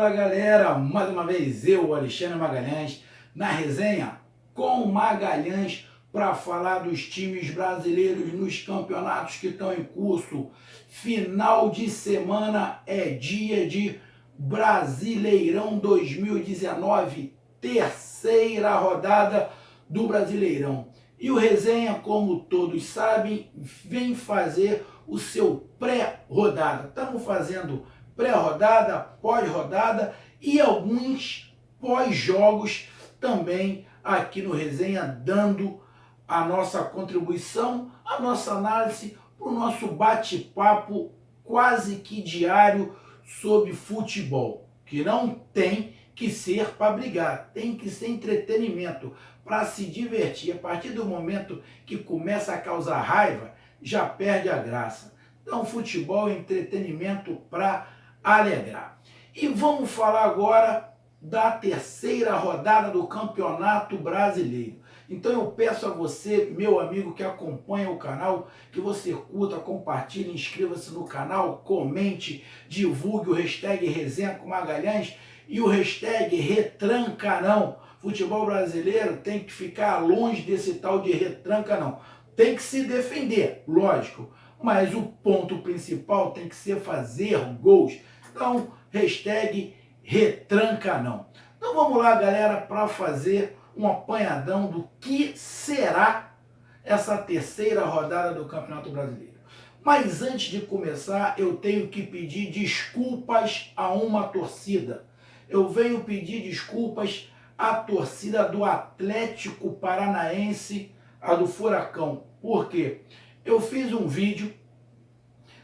Fala galera, mais uma vez eu, Alexandre Magalhães, na resenha com Magalhães para falar dos times brasileiros nos campeonatos que estão em curso. Final de semana é dia de Brasileirão 2019, terceira rodada do Brasileirão. E o Resenha, como todos sabem, vem fazer o seu pré-rodada. Estamos fazendo pré-rodada, pós-rodada e alguns pós-jogos também aqui no Resenha, dando a nossa contribuição, a nossa análise, para o nosso bate-papo quase que diário sobre futebol, que não tem que ser para brigar, tem que ser entretenimento, para se divertir. A partir do momento que começa a causar raiva, já perde a graça. Então, futebol é entretenimento para alegrar. E vamos falar agora da terceira rodada do Campeonato Brasileiro. Então eu peço a você, meu amigo que acompanha o canal, que você curta, compartilhe, inscreva-se no canal, comente, divulgue o hashtag Resenha com Magalhães e o hashtag Retranca Não. Futebol brasileiro tem que ficar longe desse tal de retranca não. Tem que se defender, lógico, mas o ponto principal tem que ser fazer gols. Então, hashtag Retranca Não. Então vamos lá, galera, para fazer um apanhadão do que será essa terceira rodada do Campeonato Brasileiro. Mas antes de começar, eu tenho que pedir desculpas a uma torcida. Eu venho pedir desculpas à torcida do Atlético Paranaense, a do Furacão. Por quê? Eu fiz um vídeo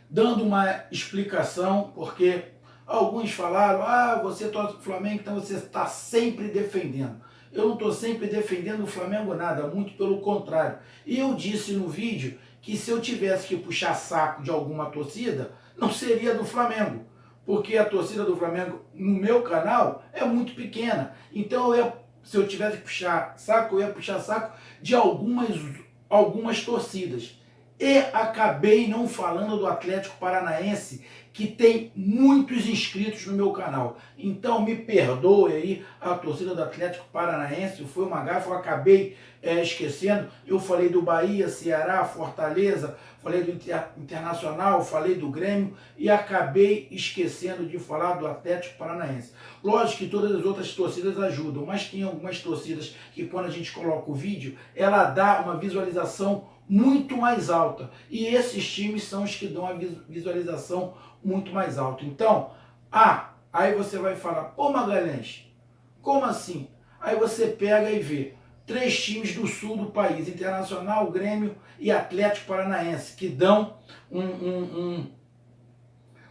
dando uma explicação, porque alguns falaram, você torce para o Flamengo, então você está sempre defendendo. Eu não estou sempre defendendo o Flamengo nada, muito pelo contrário. E eu disse no vídeo que se eu tivesse que puxar saco de alguma torcida, não seria do Flamengo, porque a torcida do Flamengo no meu canal é muito pequena. Então, se eu tivesse que puxar saco, eu ia puxar saco de algumas torcidas. E acabei não falando do Atlético Paranaense, que tem muitos inscritos no meu canal. Então me perdoe aí a torcida do Atlético Paranaense, foi uma gafe, eu acabei esquecendo. Eu falei do Bahia, Ceará, Fortaleza, falei do Internacional, falei do Grêmio e acabei esquecendo de falar do Atlético Paranaense. Lógico que todas as outras torcidas ajudam, mas tem algumas torcidas que quando a gente coloca o vídeo, ela dá uma visualização muito mais alta. E esses times são os que dão a visualização muito mais alta. Então, aí você vai falar, pô Magalhães, como assim? Aí você pega e vê 3 times do sul do país, Internacional, Grêmio e Atlético Paranaense, que dão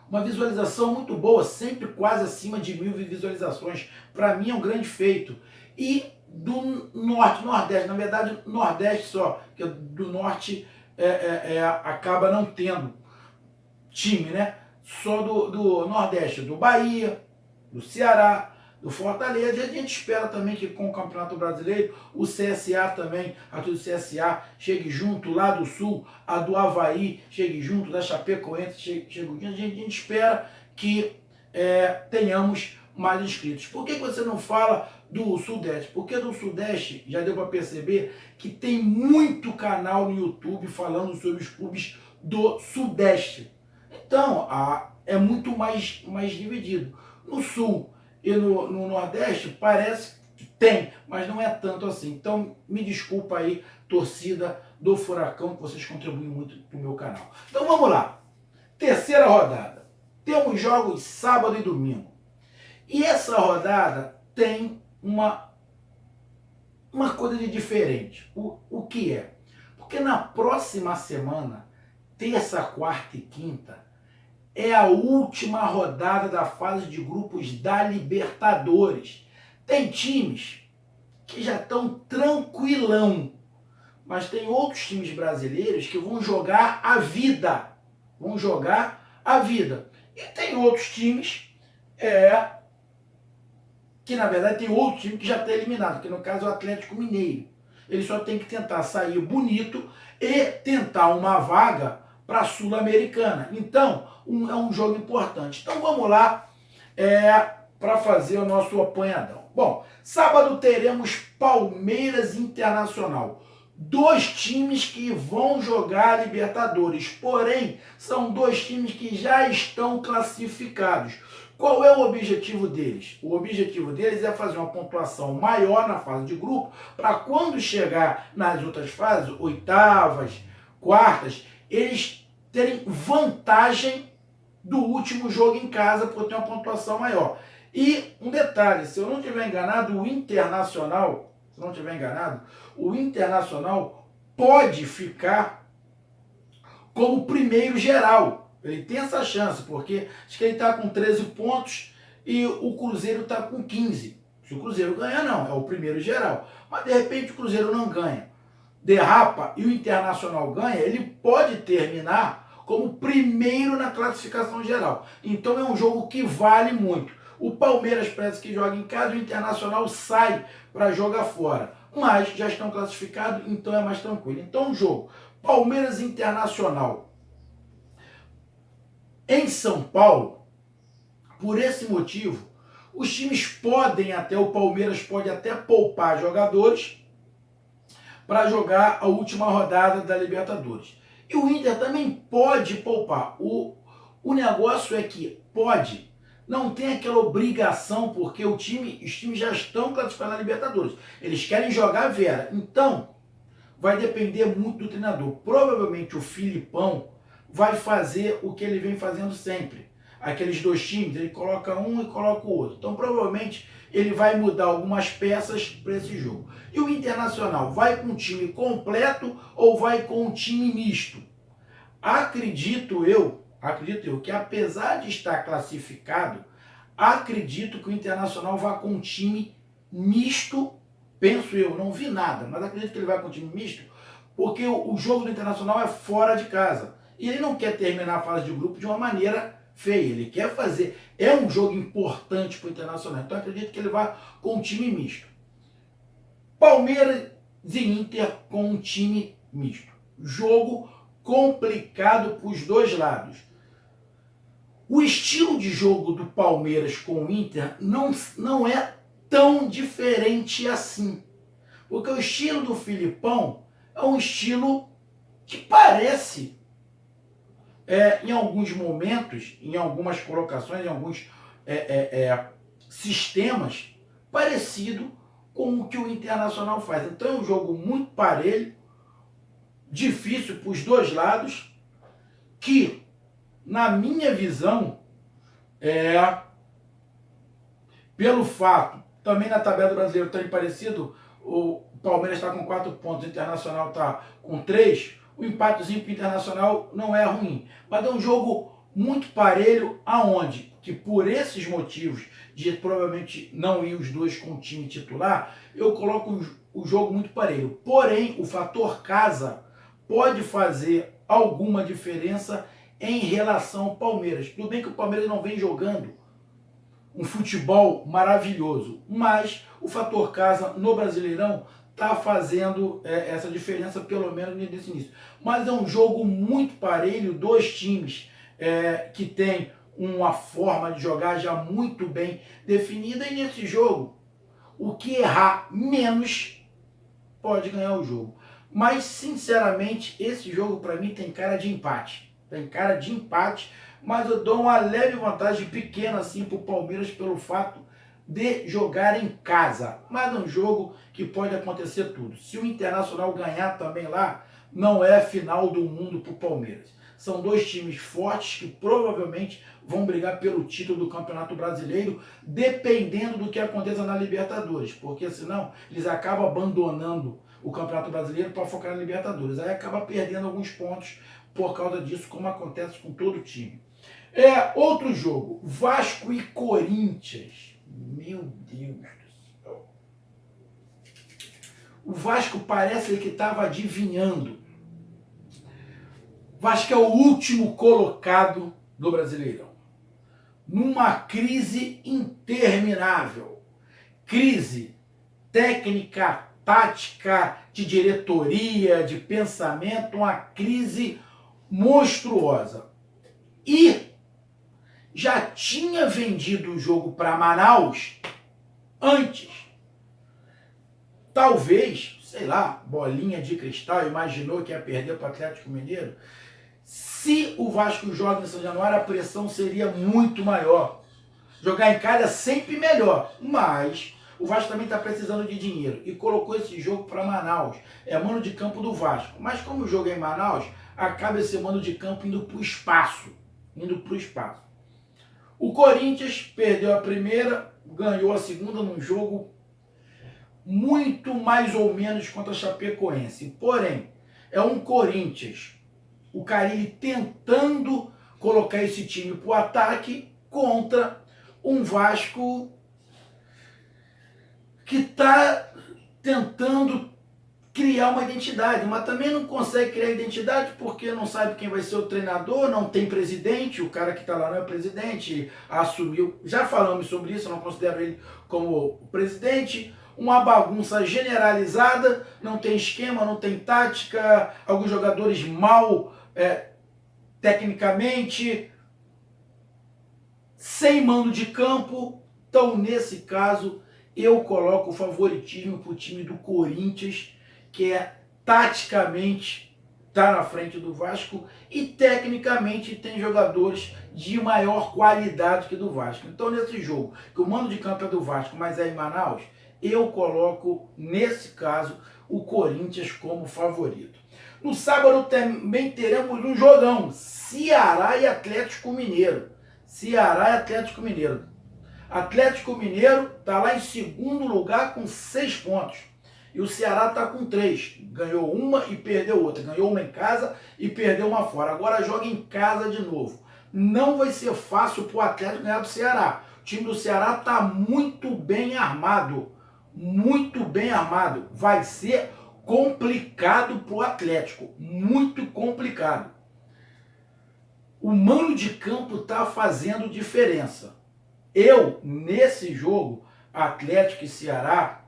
uma visualização muito boa, sempre quase acima de 1000 visualizações. Para mim é um grande feito. E do norte, nordeste, na verdade nordeste só, porque do norte acaba não tendo time, né? Só do nordeste, do Bahia, do Ceará, do Fortaleza. E a gente espera também que com o Campeonato Brasileiro, o CSA também, a do CSA chegue junto, lá do Sul, a do Avaí chegue junto, da Chapecoense chegue junto. A gente espera que tenhamos mais inscritos. Por que você não fala do Sudeste? Porque do Sudeste, já deu para perceber que tem muito canal no YouTube falando sobre os clubes do Sudeste. Então, é muito mais dividido. No Sul e no Nordeste parece que tem, mas não é tanto assim. Então, me desculpa aí, torcida do Furacão, que vocês contribuem muito para o meu canal. Então, vamos lá. Terceira rodada. Temos jogos sábado e domingo. E essa rodada tem uma coisa de diferente. O que é? Porque na próxima semana, terça, quarta e quinta, é a última rodada da fase de grupos da Libertadores. Tem times que já estão tranquilão, mas tem outros times brasileiros que vão jogar a vida. Vão jogar a vida. E tem outros times que na verdade tem outro time que já está eliminado, que no caso é o Atlético Mineiro. Ele só tem que tentar sair bonito e tentar uma vaga para a Sul-Americana. Então, é um jogo importante. Então vamos lá para fazer o nosso apanhadão. Bom, sábado teremos Palmeiras e Internacional. Dois times que vão jogar a Libertadores, porém, são dois times que já estão classificados. Qual é o objetivo deles? O objetivo deles é fazer uma pontuação maior na fase de grupo, para quando chegar nas outras fases, oitavas, quartas, eles terem vantagem do último jogo em casa por ter uma pontuação maior. E um detalhe, se eu não estiver enganado, o Internacional pode ficar como primeiro geral. Ele tem essa chance, porque acho que ele está com 13 pontos e o Cruzeiro está com 15. Se o Cruzeiro ganhar, não, é o primeiro geral. Mas de repente o Cruzeiro não ganha, derrapa e o Internacional ganha, ele pode terminar como primeiro na classificação geral. Então é um jogo que vale muito. O Palmeiras parece que joga em casa, o Internacional sai para jogar fora. Mas já estão classificados, então é mais tranquilo. Então o jogo Palmeiras Internacional em São Paulo, por esse motivo, os times podem até, o Palmeiras pode até poupar jogadores para jogar a última rodada da Libertadores. E o Inter também pode poupar. O negócio é que pode, não tem aquela obrigação, porque os times já estão classificados na Libertadores. Eles querem jogar a Vera. Então, vai depender muito do treinador. Provavelmente o Filipão vai fazer o que ele vem fazendo sempre. Aqueles dois times, ele coloca um e coloca o outro. Então, provavelmente, ele vai mudar algumas peças para esse jogo. E o Internacional vai com um time completo ou vai com um time misto? Acredito eu que apesar de estar classificado, acredito que o Internacional vai com um time misto. Penso eu, não vi nada, mas acredito que ele vai com um time misto, porque o jogo do Internacional é fora de casa. E ele não quer terminar a fase de grupo de uma maneira feia. Ele quer fazer. É um jogo importante para o Internacional. Então acredito que ele vai com um time misto. Palmeiras e Inter com um time misto. Jogo complicado para os dois lados. O estilo de jogo do Palmeiras com o Inter não é tão diferente assim. Porque o estilo do Filipão é um estilo que parece, em alguns momentos, em algumas colocações, em alguns sistemas, parecido com o que o Internacional faz. Então é um jogo muito parelho, difícil para os dois lados, que, na minha visão, pelo fato, também na tabela do Brasileiro está parecido, o Palmeiras está com 4 pontos, o Internacional está com 3, o empatezinho para o Internacional não é ruim. Mas é um jogo muito parelho, aonde que por esses motivos de provavelmente não ir os dois com o time titular, eu coloco o jogo muito parelho. Porém, o fator casa pode fazer alguma diferença em relação ao Palmeiras. Tudo bem que o Palmeiras não vem jogando um futebol maravilhoso, mas o fator casa no Brasileirão está fazendo essa diferença, pelo menos nesse início. Mas é um jogo muito parelho, dois times que tem uma forma de jogar já muito bem definida, e nesse jogo, o que errar menos pode ganhar o jogo. Mas, sinceramente, esse jogo para mim tem cara de empate. Tem cara de empate, mas eu dou uma leve vantagem pequena assim para o Palmeiras pelo fato de jogar em casa. Mas é um jogo que pode acontecer tudo. Se o Internacional ganhar também lá, não é final do mundo para o Palmeiras. São dois times fortes que provavelmente vão brigar pelo título do Campeonato Brasileiro, dependendo do que aconteça na Libertadores, porque senão eles acabam abandonando o Campeonato Brasileiro para focar na Libertadores. Aí acaba perdendo alguns pontos por causa disso, como acontece com todo time. Outro jogo, Vasco e Corinthians. Meu Deus do céu. O Vasco parece que estava adivinhando. O Vasco é o último colocado do Brasileirão. Numa crise interminável. Crise técnica, tática, de diretoria, de pensamento, uma crise monstruosa. E já tinha vendido o jogo para Manaus antes. Talvez, sei lá, bolinha de cristal, imaginou que ia perder para o Atlético Mineiro. Se o Vasco joga em São Januário, a pressão seria muito maior. Jogar em casa é sempre melhor, mas o Vasco também está precisando de dinheiro e colocou esse jogo para Manaus. É mano de campo do Vasco. Mas como o jogo é em Manaus, acaba esse mano de campo indo para o espaço. O Corinthians perdeu a primeira, ganhou a segunda num jogo muito mais ou menos contra a Chapecoense. Porém, é um Corinthians, o Carille tentando colocar esse time para o ataque contra um Vasco que está tentando criar uma identidade, mas também não consegue criar identidade porque não sabe quem vai ser o treinador, não tem presidente, o cara que está lá não é presidente, assumiu, já falamos sobre isso, eu não considero ele como presidente, uma bagunça generalizada, não tem esquema, não tem tática, alguns jogadores mal tecnicamente, sem mando de campo. Então, nesse caso, eu coloco o favoritismo para o time do Corinthians, que taticamente está na frente do Vasco e tecnicamente tem jogadores de maior qualidade que do Vasco. Então, nesse jogo, que o mando de campo é do Vasco, mas é em Manaus, eu coloco, nesse caso, o Corinthians como favorito. No sábado também teremos um jogão, Ceará e Atlético Mineiro. Ceará e Atlético Mineiro. Atlético Mineiro está lá em segundo lugar com 6 pontos. E o Ceará está com 3. Ganhou uma e perdeu outra. Ganhou uma em casa e perdeu uma fora. Agora joga em casa de novo. Não vai ser fácil para o Atlético ganhar do Ceará. O time do Ceará está muito bem armado. Muito bem armado. Vai ser complicado para o Atlético. Muito complicado. O mano de campo está fazendo diferença. Eu, nesse jogo, Atlético e Ceará,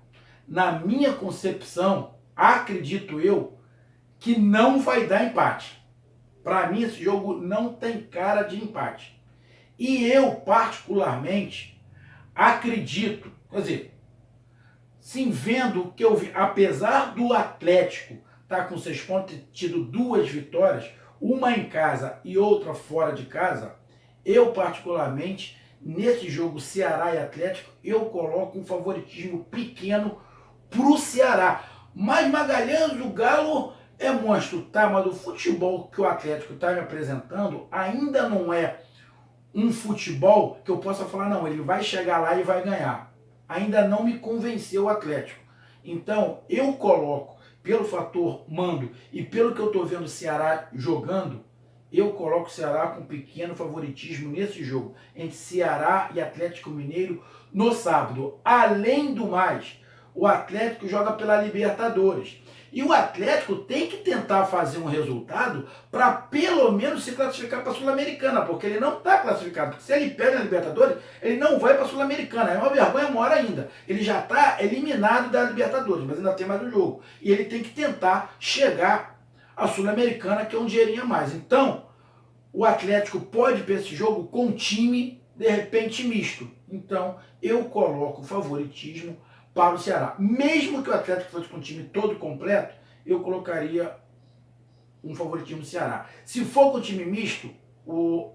na minha concepção, acredito eu, que não vai dar empate. Para mim, esse jogo não tem cara de empate. E eu, particularmente, acredito, quer dizer, sim, vendo o que eu vi, apesar do Atlético estar com 6 pontos, ter tido 2 vitórias, uma em casa e outra fora de casa, eu particularmente, nesse jogo Ceará e Atlético, eu coloco um favoritismo pequeno pro Ceará. Mas Magalhães, o Galo é monstro, tá? Mas o futebol que o Atlético está me apresentando ainda não é um futebol que eu possa falar, não, ele vai chegar lá e vai ganhar. Ainda não me convenceu o Atlético. Então, eu coloco, pelo fator mando e pelo que eu estou vendo o Ceará jogando, eu coloco o Ceará com pequeno favoritismo nesse jogo, entre Ceará e Atlético Mineiro no sábado. Além do mais, o Atlético joga pela Libertadores. E o Atlético tem que tentar fazer um resultado para pelo menos se classificar para a Sul-Americana, porque ele não está classificado. Porque se ele pega a Libertadores, ele não vai para a Sul-Americana. É uma vergonha maior ainda. Ele já está eliminado da Libertadores, mas ainda tem mais um jogo. E ele tem que tentar chegar à Sul-Americana, que é um dinheirinho a mais. Então, o Atlético pode para esse jogo com um time, de repente, misto. Então, eu coloco o favoritismo para o Ceará. Mesmo que o Atlético fosse com o time todo completo, eu colocaria um favoritismo do Ceará. Se for com o time misto, o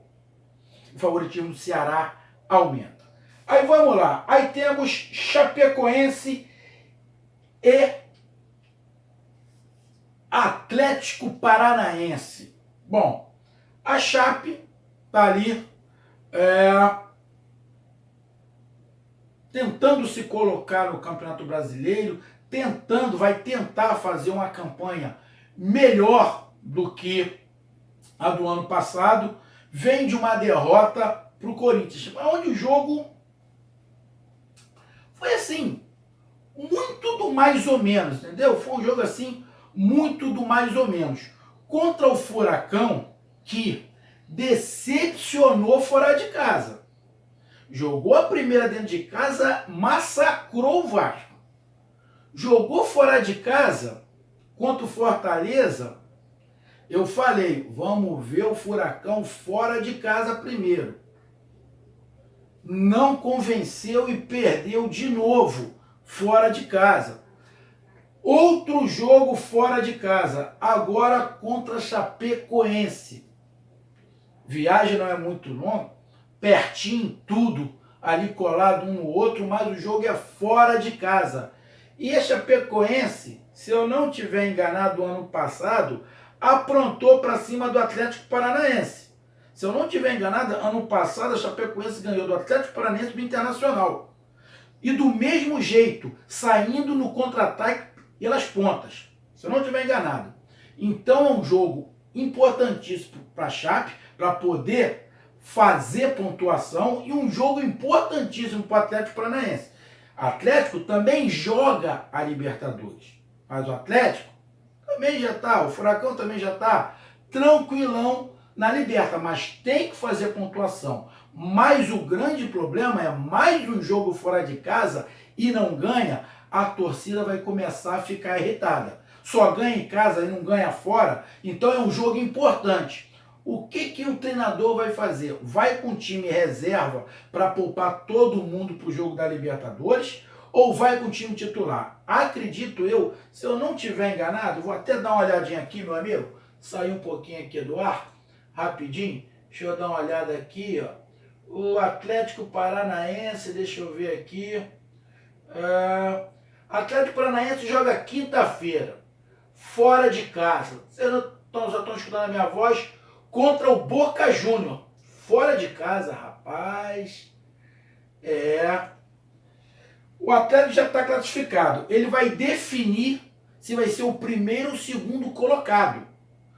favoritismo do Ceará aumenta. Aí vamos lá. Aí temos Chapecoense e Atlético Paranaense. Bom, a Chape está ali tentando se colocar no Campeonato Brasileiro, vai tentar fazer uma campanha melhor do que a do ano passado, vem de uma derrota para o Corinthians, onde o jogo foi assim, muito do mais ou menos, entendeu? Foi um jogo assim, muito do mais ou menos. Contra o Furacão, que decepcionou fora de casa. Jogou a primeira dentro de casa, massacrou o Vasco. Jogou fora de casa, contra o Fortaleza, eu falei, vamos ver o Furacão fora de casa primeiro. não convenceu e perdeu de novo fora de casa. Outro jogo fora de casa, agora contra a Chapecoense. Viagem não é muito longa, pertinho, tudo ali colado um no outro, mas o jogo é fora de casa. E a Chapecoense, se eu não tiver enganado, ano passado, aprontou para cima do Atlético Paranaense. Se eu não tiver enganado, ano passado a Chapecoense ganhou do Atlético Paranaense do Internacional. E do mesmo jeito, saindo no contra-ataque pelas pontas. Se eu não tiver enganado. Então é um jogo importantíssimo para a Chape, para poder fazer pontuação, e um jogo importantíssimo para o Atlético Paranaense. O Atlético também joga a Libertadores, mas o Atlético também já está, o Furacão também já está tranquilão na Liberta, mas tem que fazer pontuação. Mas o grande problema é mais um jogo fora de casa e não ganha, a torcida vai começar a ficar irritada. Só ganha em casa e não ganha fora, então é um jogo importante. O que o treinador vai fazer? Vai com o time reserva para poupar todo mundo para o jogo da Libertadores ou vai com o time titular? Acredito eu, se eu não tiver enganado, vou até dar uma olhadinha aqui, meu amigo, sair um pouquinho aqui do ar, rapidinho, deixa eu dar uma olhada aqui, ó. O Atlético Paranaense, deixa eu ver aqui, Atlético Paranaense joga quinta-feira, fora de casa, vocês já estão escutando a minha voz, contra o Boca Júnior, fora de casa, rapaz, o Atlético já está classificado, ele vai definir se vai ser o primeiro ou o segundo colocado,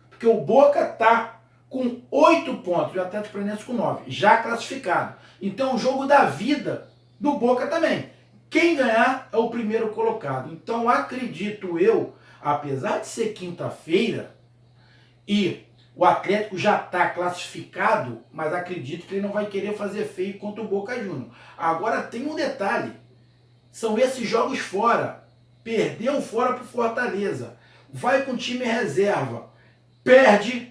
porque o Boca está com 8 pontos, o Atlético Paranaense com 9, já classificado. Então o jogo da vida do Boca também. Quem ganhar é o primeiro colocado. Então acredito eu, apesar de ser quinta-feira e o Atlético já está classificado, mas acredito que ele não vai querer fazer feio contra o Boca Juniors. Agora tem um detalhe, são esses jogos fora. Perdeu fora para o Fortaleza, vai com o time reserva, perde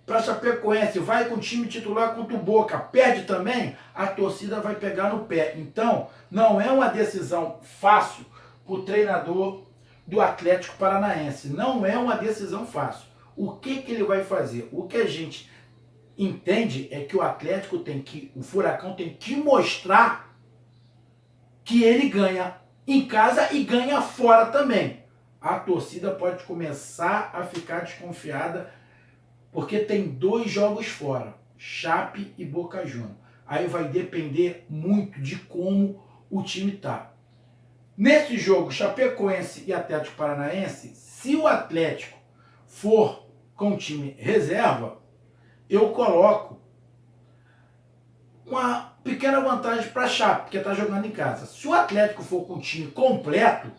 para a Chapecoense, vai com o time titular contra o Boca, perde também, a torcida vai pegar no pé. Então, não é uma decisão fácil para o treinador do Atlético Paranaense. Não é uma decisão fácil. O que ele vai fazer? O que a gente entende é que o Atlético o Furacão tem que mostrar que ele ganha em casa e ganha fora também. A torcida pode começar a ficar desconfiada porque tem 2 jogos fora, Chape e Boca Juniors. Aí vai depender muito de como o time está. Nesse jogo, Chapecoense e Atlético Paranaense, se o Atlético for com o time reserva, eu coloco uma pequena vantagem para a Chape, porque está jogando em casa. Se o Atlético for com o time completo,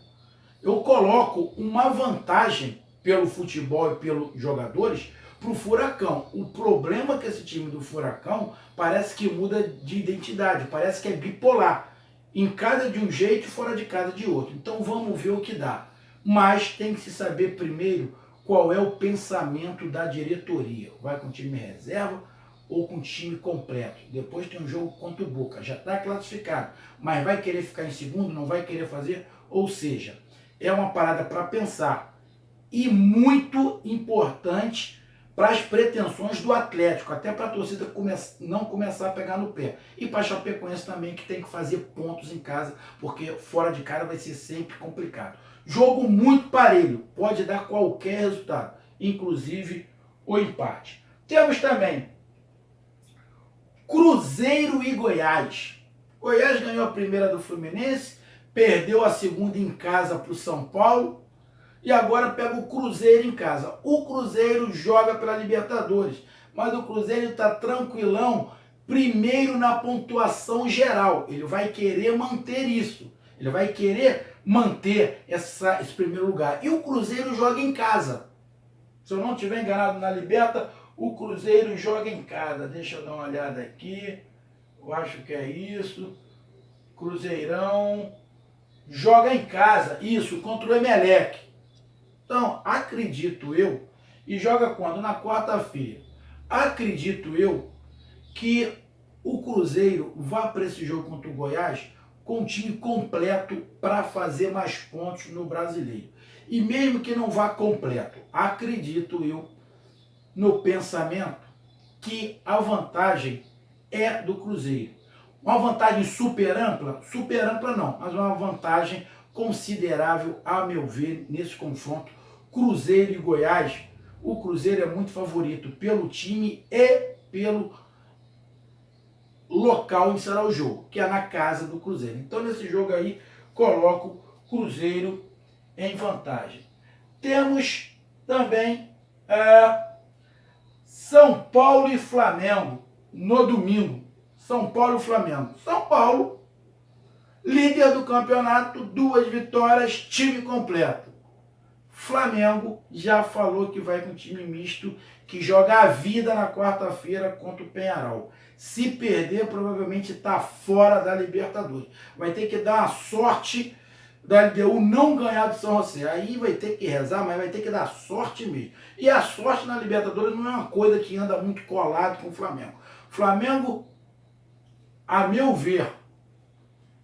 eu coloco uma vantagem pelo futebol e pelos jogadores para o Furacão. O problema é que esse time do Furacão parece que muda de identidade, parece que é bipolar. Em casa de um jeito e fora de casa de outro. Então vamos ver o que dá. Mas tem que se saber primeiro qual é o pensamento da diretoria. Vai com time reserva ou com time completo. Depois tem um jogo contra o Boca. Já está classificado, mas vai querer ficar em segundo, não vai querer fazer. Ou seja, é uma parada para pensar. E muito importante para as pretensões do Atlético, até para a torcida não começar a pegar no pé. E para a Chapecoense também, que tem que fazer pontos em casa, porque fora de casa vai ser sempre complicado. Jogo muito parelho, pode dar qualquer resultado, inclusive o empate. Temos também Cruzeiro e Goiás. Goiás ganhou a primeira do Fluminense, perdeu a segunda em casa para o São Paulo, e agora pega o Cruzeiro em casa. O Cruzeiro joga pela Libertadores, mas o Cruzeiro está tranquilão, primeiro na pontuação geral. Ele vai querer manter isso. Ele vai querer manter esse primeiro lugar. E o Cruzeiro joga em casa. Se eu não estiver enganado na Liberta, o Cruzeiro joga em casa. Deixa eu dar uma olhada aqui. Eu acho que é isso. Cruzeirão joga em casa. Isso, contra o Emelec. Então, acredito eu, e joga quando? Na quarta-feira. Acredito eu que o Cruzeiro vai para esse jogo contra o Goiás com um time completo para fazer mais pontos no Brasileiro. E mesmo que não vá completo, acredito eu no pensamento que a vantagem é do Cruzeiro. Uma vantagem super ampla não, mas uma vantagem considerável, a meu ver, nesse confronto Cruzeiro e Goiás. O Cruzeiro é muito favorito pelo time e pelo local onde será o jogo, que é na casa do Cruzeiro. Então, nesse jogo aí, coloco Cruzeiro em vantagem. Temos também São Paulo e Flamengo no domingo. São Paulo e Flamengo. São Paulo, líder do campeonato, 2 vitórias, time completo. Flamengo já falou que vai com time misto, que joga a vida na quarta-feira contra o Peñarol. Se perder, provavelmente está fora da Libertadores. Vai ter que dar uma sorte da LDU não ganhar do São José. Aí vai ter que rezar, mas vai ter que dar sorte mesmo. E a sorte na Libertadores não é uma coisa que anda muito colado com o Flamengo. Flamengo, a meu ver,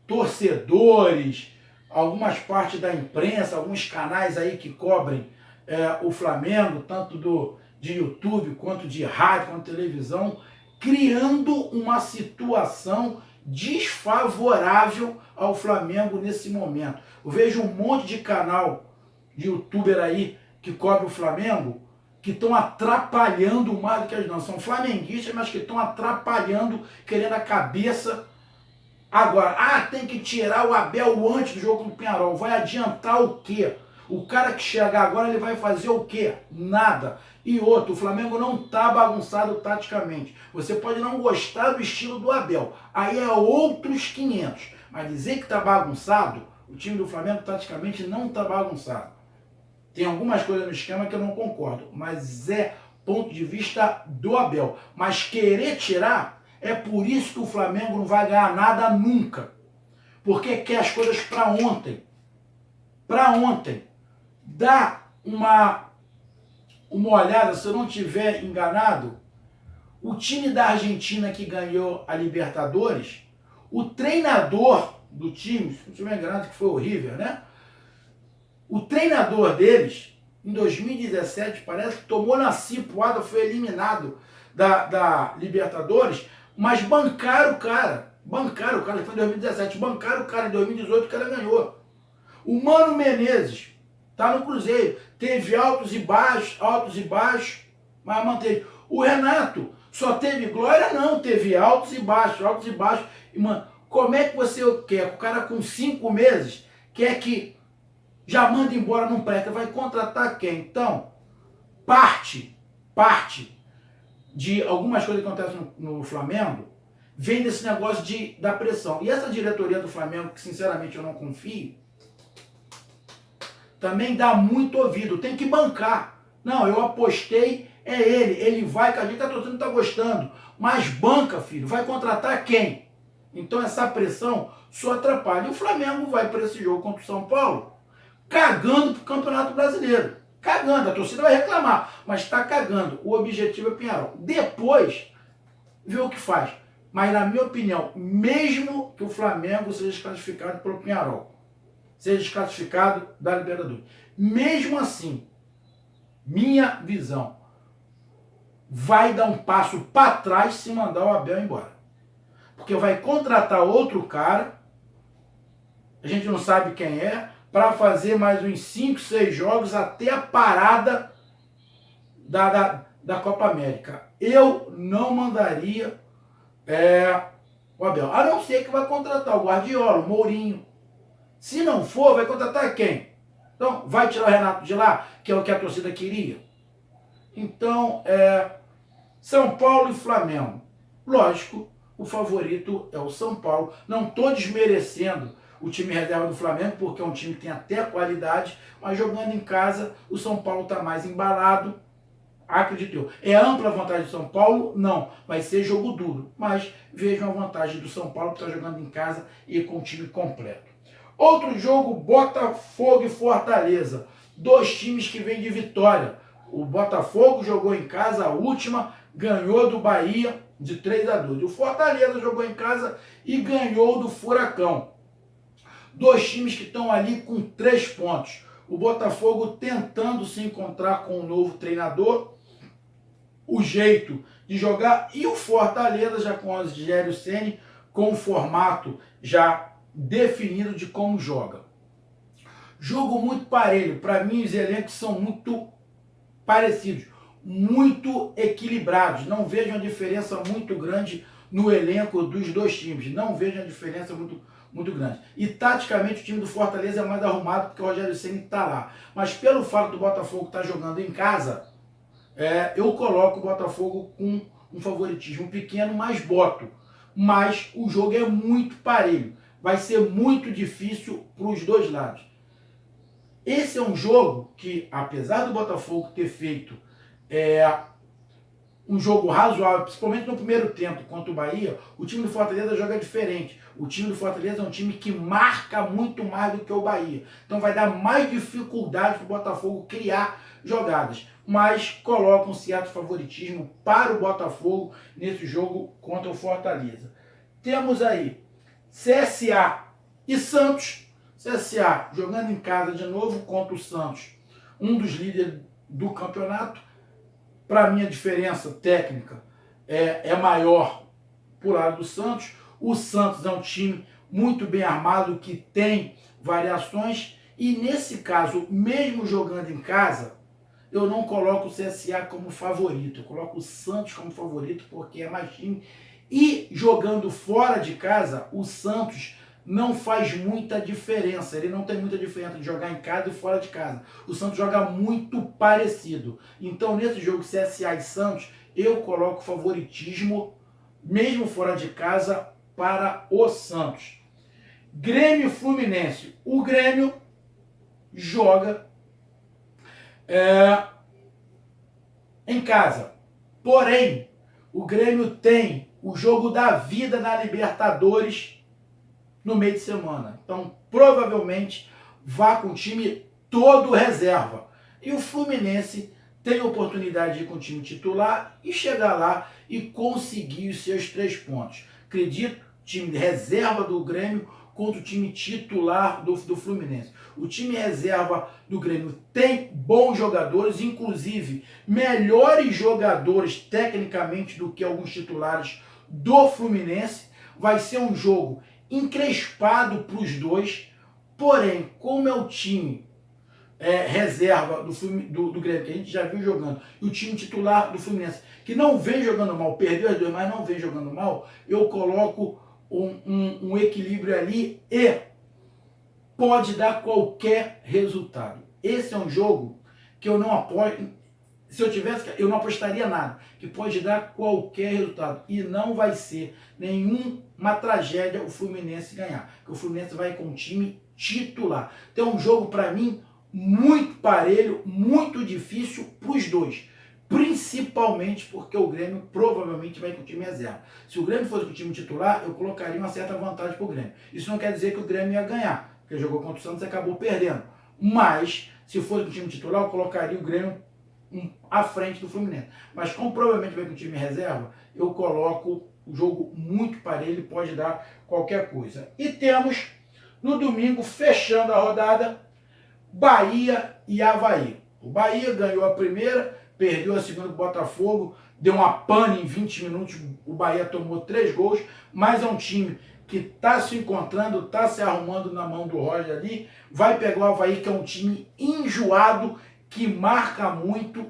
torcedores, algumas partes da imprensa, alguns canais aí que cobrem o Flamengo, tanto de YouTube, quanto de rádio, quanto de televisão, criando uma situação desfavorável ao Flamengo nesse momento. Eu vejo um monte de canal de youtuber aí que cobre o Flamengo, que estão atrapalhando mais do que as não. São flamenguistas, mas que estão atrapalhando, querendo a cabeça. Agora, tem que tirar o Abel antes do jogo com o Peñarol. Vai adiantar o quê? O cara que chegar agora, ele vai fazer o quê? Nada. E outro, o Flamengo não está bagunçado taticamente. Você pode não gostar do estilo do Abel. Aí é outros 500. Mas dizer que está bagunçado, o time do Flamengo taticamente não está bagunçado. Tem algumas coisas no esquema que eu não concordo. Mas é ponto de vista do Abel. Mas querer tirar, é por isso que o Flamengo não vai ganhar nada nunca. Porque quer as coisas para ontem. Para ontem. Dá uma olhada, se eu não estiver enganado, o time da Argentina que ganhou a Libertadores, o treinador do time, se não estiver enganado, que foi o River, né? O treinador deles, em 2017, parece que tomou na cipuada, foi eliminado da Libertadores, mas bancaram o cara. Bancaram o cara, foi em 2017, bancaram o cara em 2018, o cara ganhou. O Mano Menezes tá no Cruzeiro, teve altos e baixos, mas manteve. O Renato só teve glória? Não, teve altos e baixos. E, mano, como é que você quer? O cara com 5 meses quer que já manda embora, não presta, vai contratar quem? Então, parte de algumas coisas que acontecem no Flamengo vem desse negócio da pressão. E essa diretoria do Flamengo, que sinceramente eu não confio, também dá muito ouvido, tem que bancar. Não, eu apostei, é ele vai, que a gente, a torcida não está gostando, mas banca, filho, vai contratar quem? Então essa pressão só atrapalha. E o Flamengo vai para esse jogo contra o São Paulo, cagando pro Campeonato Brasileiro. Cagando, a torcida vai reclamar, mas está cagando. O objetivo é Peñarol. Depois, vê o que faz. Mas na minha opinião, mesmo que o Flamengo seja desclassificado pelo Peñarol, seja desclassificado da Libertadores. Mesmo assim, minha visão, vai dar um passo para trás se mandar o Abel embora. Porque vai contratar outro cara, a gente não sabe quem é, para fazer mais uns 5, 6 jogos até a parada da Copa América. Eu não mandaria o Abel, a não ser que vai contratar o Guardiola, o Mourinho. Se não for, vai contratar quem? Então, vai tirar o Renato de lá, que é o que a torcida queria? Então, São Paulo e Flamengo. Lógico, o favorito é o São Paulo. Não estou desmerecendo o time reserva do Flamengo, porque é um time que tem até qualidade, mas jogando em casa, o São Paulo está mais embalado, acredito eu. É ampla a vantagem do São Paulo? Não. Vai ser jogo duro. Mas vejam a vantagem do São Paulo, que está jogando em casa e com o time completo. Outro jogo, Botafogo e Fortaleza. 2 times que vêm de vitória. O Botafogo jogou em casa a última, ganhou do Bahia de 3-2. O Fortaleza jogou em casa e ganhou do Furacão. Dois times que estão ali com 3 pontos. O Botafogo tentando se encontrar com um novo treinador, o jeito de jogar, e o Fortaleza já com o Rogério Ceni com o formato já definido de como joga. Jogo muito parelho. Para mim, os elencos são muito parecidos, muito equilibrados. Não vejo uma diferença muito grande no elenco dos dois times. Não vejo uma diferença muito grande. E taticamente o time do Fortaleza é mais arrumado porque o Rogério Ceni está lá. Mas pelo fato do Botafogo estar jogando em casa, eu coloco o Botafogo com um favoritismo pequeno, mas boto. Mas o jogo é muito parelho. Vai ser muito difícil para os dois lados. Esse é um jogo que, apesar do Botafogo ter feito um jogo razoável, principalmente no primeiro tempo contra o Bahia, o time do Fortaleza joga diferente. O time do Fortaleza é um time que marca muito mais do que o Bahia. Então vai dar mais dificuldade para o Botafogo criar jogadas. Mas coloca um certo favoritismo para o Botafogo nesse jogo contra o Fortaleza. Temos aí CSA e Santos. CSA jogando em casa de novo contra o Santos, um dos líderes do campeonato. Para mim a diferença técnica é maior por lado do Santos. O Santos é um time muito bem armado, que tem variações, e nesse caso, mesmo jogando em casa, eu não coloco o CSA como favorito, eu coloco o Santos como favorito porque é mais time. E jogando fora de casa, o Santos não faz muita diferença. Ele não tem muita diferença de jogar em casa e fora de casa. O Santos joga muito parecido. Então, nesse jogo CSA e Santos, eu coloco favoritismo, mesmo fora de casa, para o Santos. Grêmio e Fluminense. O Grêmio joga em casa. Porém, o Grêmio tem o jogo da vida na Libertadores no meio de semana. Então, provavelmente, vá com o time todo reserva. E o Fluminense tem a oportunidade de ir com o time titular e chegar lá e conseguir os seus 3 pontos. Acredito, time reserva do Grêmio contra o time titular do Fluminense. O time reserva do Grêmio tem bons jogadores, inclusive melhores jogadores tecnicamente do que alguns titulares do Fluminense. Vai ser um jogo encrespado para os dois, porém, como é o time reserva do Grêmio, que a gente já viu jogando, e o time titular do Fluminense, que não vem jogando mal, perdeu as 2, mas não vem jogando mal, eu coloco um equilíbrio ali e pode dar qualquer resultado. Esse é um jogo que eu não apoio. Se eu tivesse, eu não apostaria nada, que pode dar qualquer resultado. E não vai ser nenhuma tragédia o Fluminense ganhar, porque o Fluminense vai com o time titular. Então é um jogo, para mim, muito parelho, muito difícil para os dois. Principalmente porque o Grêmio provavelmente vai com o time reserva. Se o Grêmio fosse com o time titular, eu colocaria uma certa vantagem para o Grêmio. Isso não quer dizer que o Grêmio ia ganhar, porque jogou contra o Santos e acabou perdendo. Mas, se fosse com o time titular, eu colocaria o Grêmio à frente do Fluminense. Mas como provavelmente vai com o time reserva, eu coloco o jogo muito parelho, pode dar qualquer coisa. E temos, no domingo, fechando a rodada, Bahia e Avaí. O Bahia ganhou a primeira, perdeu a segunda para o Botafogo, deu uma pane em 20 minutos, o Bahia tomou 3 gols, mas é um time que está se encontrando, está se arrumando na mão do Roger ali, vai pegar o Avaí, que é um time enjoado, que marca muito,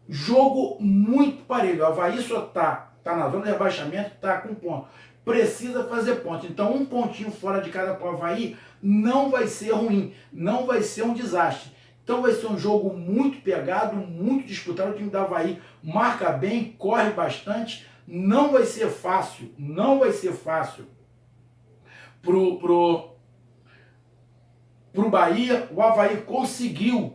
jogo muito parelho. O Avaí só tá na zona de rebaixamento, tá com ponto. Precisa fazer ponto. Então, um pontinho fora de cada para o Avaí não vai ser ruim, não vai ser um desastre. Então vai ser um jogo muito pegado, muito disputado. O time do Avaí marca bem, corre bastante. Não vai ser fácil, não vai ser fácil pro Bahia. O Avaí conseguiu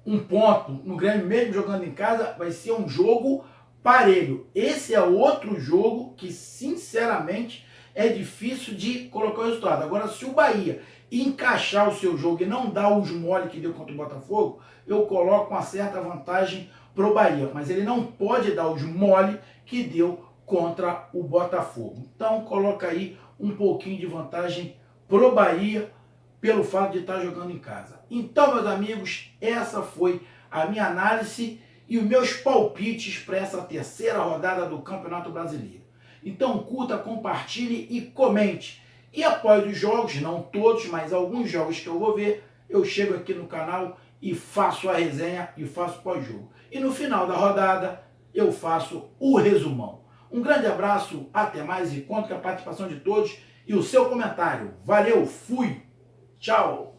um ponto no Grêmio, mesmo jogando em casa. Vai ser um jogo parelho. Esse é outro jogo que, sinceramente, é difícil de colocar o resultado. Agora, se o Bahia encaixar o seu jogo e não dar os mole que deu contra o Botafogo, eu coloco uma certa vantagem pro Bahia, mas ele não pode dar os mole que deu contra o Botafogo. Então coloca aí um pouquinho de vantagem pro Bahia pelo fato de estar jogando em casa. Então, meus amigos, essa foi a minha análise e os meus palpites para essa terceira rodada do Campeonato Brasileiro. Então curta, compartilhe e comente. E após os jogos, não todos, mas alguns jogos que eu vou ver, eu chego aqui no canal e faço a resenha e faço pós-jogo. E no final da rodada, eu faço o resumão. Um grande abraço, até mais e conto com a participação de todos e o seu comentário. Valeu, fui, tchau!